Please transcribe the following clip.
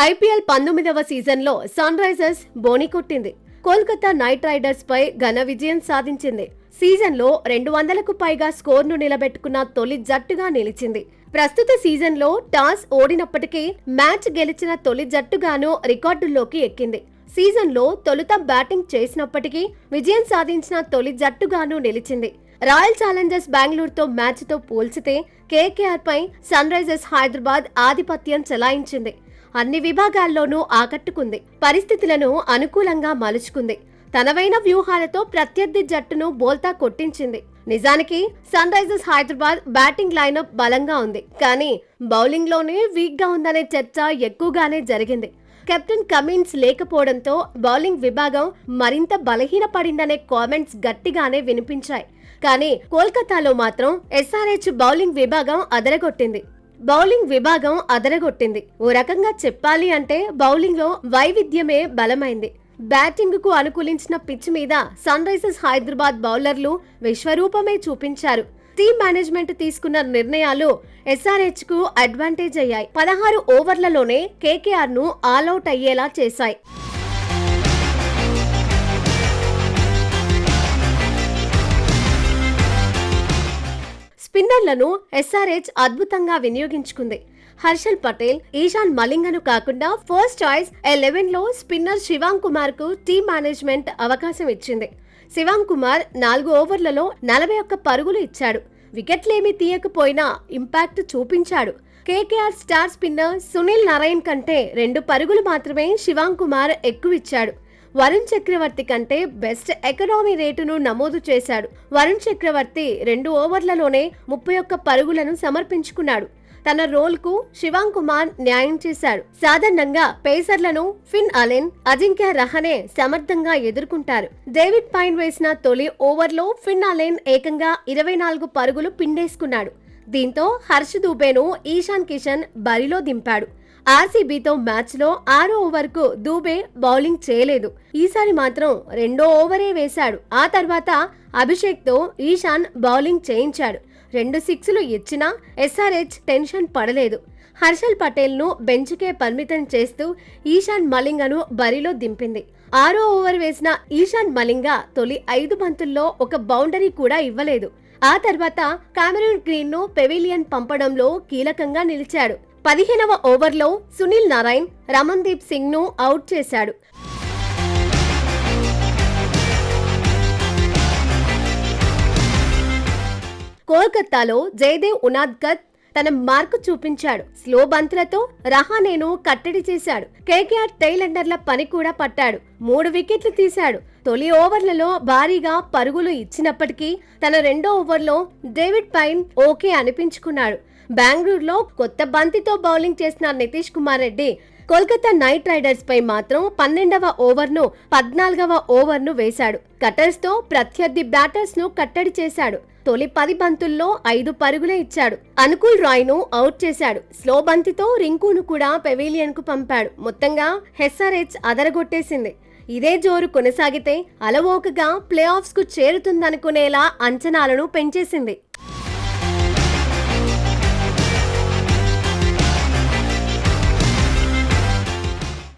IPL 19వ సీజన్లో sun Risers బోని కొట్టింది. Kolkata night riders పై ఘన విజయం సాధించింది. సీజన్లో 200కు పైగా స్కోర్ను నిలబెట్టుకున్న తొలి జట్టుగా నిలిచింది. ప్రస్తుత సీజన్లో టాస్ ఓడినప్పటికీ మ్యాచ్ గెలిచిన తొలి జట్టుగాను రికార్డుల్లోకి ఎక్కింది. సీజన్లో తొలుత బ్యాటింగ్ చేసినప్పటికీ విజయం సాధించిన తొలి జట్టుగాను నిలిచింది. రాయల్ ఛాలెంజర్స్ బెంగళూరుతో మ్యాచ్తో పోల్చితే కేకేఆర్ పై సన్ రైజర్స్ హైదరాబాద్ ఆధిపత్యం చెలాయించింది. అన్ని విభాగాల్లోనూ ఆకట్టుకుంది. పరిస్థితులను అనుకూలంగా మలుచుకుంది. తనవైన వ్యూహాలతో ప్రత్యర్థి జట్టును బోల్తా కొట్టించింది. నిజానికి Sunrisers Hyderabad batting lineup బలంగా ఉంది, కానీ బౌలింగ్ లోనే వీక్ గా ఉందనే చర్చ ఎక్కువగానే జరిగింది. కెప్టెన్ కమిన్స్ లేకపోవడంతో బౌలింగ్ విభాగం మరింత బలహీనపడిందనే కామెంట్స్ గట్టిగానే వినిపించాయి. కానీ కోల్కతాలో మాత్రం ఎస్ఆర్హెచ్ బౌలింగ్ విభాగం అదరగొట్టింది. ఓ రకంగా చెప్పాలి అంటే బౌలింగ్ లో వైవిధ్యమే బలమైంది. బ్యాటింగ్ కు అనుకూలించిన పిచ్ మీద సన్ రైజర్స్ హైదరాబాద్ బౌలర్లు విశ్వరూపమే చూపించారు. టీమ్ మేనేజ్మెంట్ తీసుకున్న నిర్ణయాలు ఎస్ఆర్హెచ్ కు అడ్వాంటేజ్ అయ్యాయి. 16 ఓవర్లలోనే కేకేఆర్ ను ఆల్అౌట్ అయ్యేలా చేశాయి. స్పిన్నర్లను ఎస్ఆర్హెచ్ అద్భుతంగా వినియోగించుకుంది. హర్షల్ పటేల్, ఈశాన్ మలింగను కాకుండా ఫస్ట్ చాయిస్ 11లో స్పిన్నర్ శివాంగ్ కుమార్ కు టీమ్ మేనేజ్మెంట్ అవకాశం ఇచ్చింది. శివాంగ్ కుమార్ 4 ఓవర్లలో 41 పరుగులు ఇచ్చాడు. వికెట్లేమీ తీయకపోయినా ఇంపాక్ట్ చూపించాడు. KKR star spinner Sunil Narayan కంటే 2 పరుగులు మాత్రమే శివాంగ్ కుమార్ ఎక్కువిచ్చాడు. వరుణ్ చక్రవర్తి కంటే బెస్ట్ ఎకనామీ రేటును నమోదు చేశాడు. వరుణ్ చక్రవర్తి 2 ఓవర్లలోనే 31 పరుగులను సమర్పించుకున్నాడు. తన రోల్ కు శివాంగ్ కుమార్ న్యాయం చేశాడు. సాధారణంగా పేసర్లను ఫిన్ అలెన్, అజింక్య రహానే సమర్థంగా ఎదుర్కొంటారు. డేవిడ్ పైన్ వేసిన తొలి ఓవర్లో ఫిన్ అలెన్ ఏకంగా 24 పరుగులు పిండేసుకున్నాడు. దీంతో హర్ష్ దూబేను ఈశాన్ కిషన్ బరిలో దింపాడు. ఆర్సీబీతో మ్యాచ్ లో 6వ ఓవర్కు దూబే బౌలింగ్ చేయలేదు. ఈసారి మాత్రం 2వ ఓవరే వేశాడు. ఆ తర్వాత అభిషేక్ తో ఈశాన్ బౌలింగ్ చేయించాడు. 2 సిక్స్లు ఇచ్చినా ఎస్ఆర్హెచ్ టెన్షన్ పడలేదు. హర్షల్ పటేల్ ను బెంచ్కే పరిమితం చేస్తూ ఈశాన్ మలింగను బరిలో దింపింది. 6వ ఓవర్ వేసిన ఈశాన్ మలింగ తొలి 5 బంతుల్లో ఒక బౌండరీ కూడా ఇవ్వలేదు. ఆ తర్వాత కామెరూన్ గ్రీన్ ను పెవిలియన్ పంపడంలో కీలకంగా నిలిచాడు. 15వ ఓవర్లో సునీల్ నారాయణ్ రమన్దీప్ సింగ్ ను అవుట్ చేశాడు. కోల్కతాలో జయదేవ్ ఉనాద్కర్ తన మార్కు చూపించాడు. స్లో బంతులతో రహానేను కట్టడి చేశాడు. కేకేఆర్ టైలెండర్ల పని కూడా పట్టాడు. 3 వికెట్లు తీశాడు. తొలి ఓవర్లలో భారీగా పరుగులు ఇచ్చినప్పటికీ తన 2వ ఓవర్లో డేవిడ్ పైన్ ఓకే అనిపించుకున్నాడు. బెంగళూరులో కొత్త బంతితో బౌలింగ్ చేసిన నితీష్ కుమార్ రెడ్డి కోల్కతా నైట్ రైడర్స్ పై మాత్రం 12వ ఓవర్ను 14వ ఓవర్ను వేశాడు. కటర్స్ తో ప్రత్యర్థి బ్యాటర్స్ ను కట్టడి చేశాడు. తొలి 10 బంతుల్లో 5 పరుగులే ఇచ్చాడు. అనుకుల్ రాయ్ ను అవుట్ చేశాడు. స్లో బంతితో రింకును కూడా పెవిలియన్ కు పంపాడు. మొత్తంగా ఎస్ఆర్హెచ్ అదరగొట్టేసింది. ఇదే జోరు కొనసాగితే అలవోకగా ప్లే ఆఫ్స్ కు చేరుతుందనుకునేలా అంచనాలను పెంచేసింది.